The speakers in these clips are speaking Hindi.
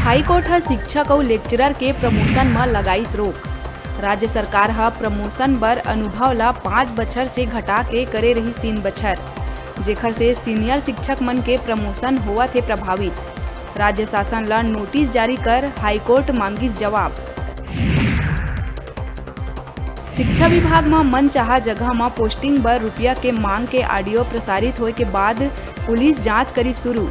हाईकोर्ट ह शिक्षक और लेक्चरर के प्रमोशन में लगाईस रोक। राज्य सरकार ह प्रमोशन बर अनुभव ला 5 बछर से घटा के करे रही 3 बछर, जेखर से सीनियर शिक्षक मन के प्रमोशन होवत हे प्रभावित। राज्य शासन ला नोटिस जारी कर हाईकोर्ट मांगिस जवाब। शिक्षा विभाग में मनचाहा जगह में पोस्टिंग बर रुपया के मांग के ऑडियो प्रसारित होए के बाद पुलिस जांच करी शुरू।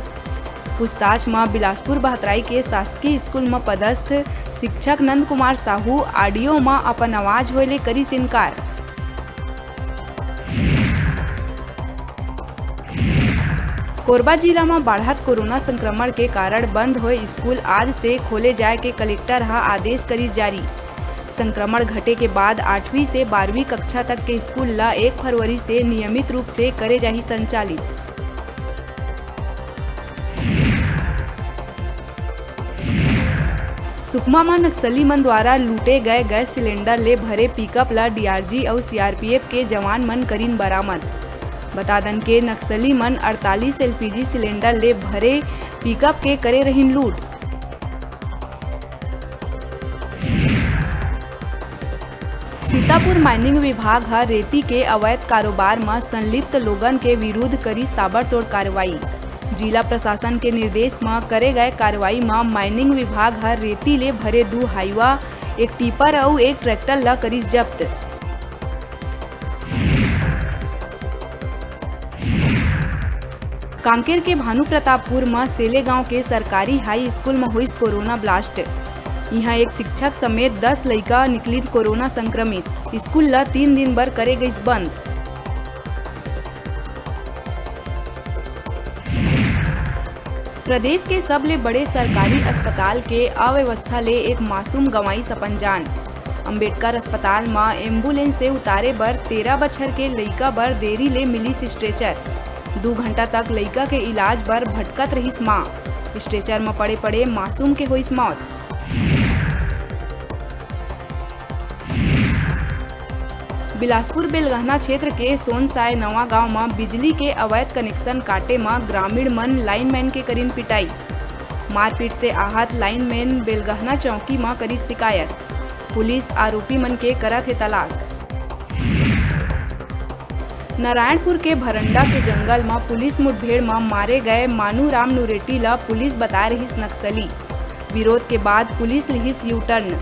पूछताछ में बिलासपुर बहतराई के शासकीय स्कूल में पदस्थ शिक्षक नंद कुमार साहू ऑडियो में अपन आवाज होले करिस इनकार। कोरबा जिला में बढ़त कोरोना संक्रमण के कारण बंद हुए स्कूल आज से खोले जाए के कलेक्टर हा आदेश करी जारी। संक्रमण घटे के बाद 8वीं से 12वीं कक्षा तक के स्कूल ला 1 फरवरी से नियमित रूप से करे जाही संचालित। सुकमा में नक्सली मन द्वारा लूटे गए गैस सिलेंडर ले भरे पिकअप ला डीआरजी और सीआरपीएफ के जवान मन करीन बरामद। बता दन के नक्सली मन 48 एलपीजी सिलेंडर ले भरे पिकअप के करे रहीन लूट। सीतापुर माइनिंग विभाग ह रेती के अवैध कारोबार में संलिप्त लोगन के विरुद्ध करी ताबड़तोड़ कार्रवाई। जिला प्रशासन के निर्देश में करे गए कार्रवाई में माइनिंग विभाग ह रेती ले भरे 2 हाईवा, 1 टिपर और 1 ट्रैक्टर ला करी जब्त। कांकेर के भानु प्रतापपुर में सेले गांव के सरकारी हाई स्कूल में हुई कोरोना ब्लास्ट। यहाँ एक शिक्षक समेत 10 लड़का निकली कोरोना संक्रमित। स्कूल ला 3 दिन बर करे गई बंद। प्रदेश के सबले बड़े सरकारी अस्पताल के अव्यवस्था ले एक मासूम गंवाई अपन जान। अंबेडकर अस्पताल में एम्बुलेंस से उतारे बर 13 बछर के लड़का बर देरी ले मिलिस स्ट्रेचर। 2 घंटा तक लड़का के इलाज बर भटकत रहीस माँ। स्ट्रेचर में पड़े पड़े मासूम के होइस मौत। बिलासपुर बेलगहना क्षेत्र के सोनसाय नवा गांव में बिजली के अवैध कनेक्शन काटे में ग्रामीण मन लाइनमैन के करीन पिटाई। मारपीट से आहत लाइनमैन बेलगहना चौकी में करी शिकायत। पुलिस आरोपी मन के करत है तलाश। नारायणपुर के भरंडा के जंगल में पुलिस मुठभेड़ में मारे गए मानू राम नुरेटी ला पुलिस बता रही नक्सली। विरोध के बाद पुलिस लिहिस U turn.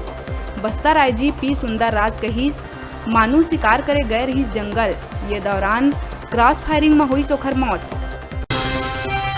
Bastar IG P Sundar Raj कहिस मानू शिकार करे गए रहीस जंगल। ये दौरान क्रॉस फायरिंग में हुई सोखर मौत।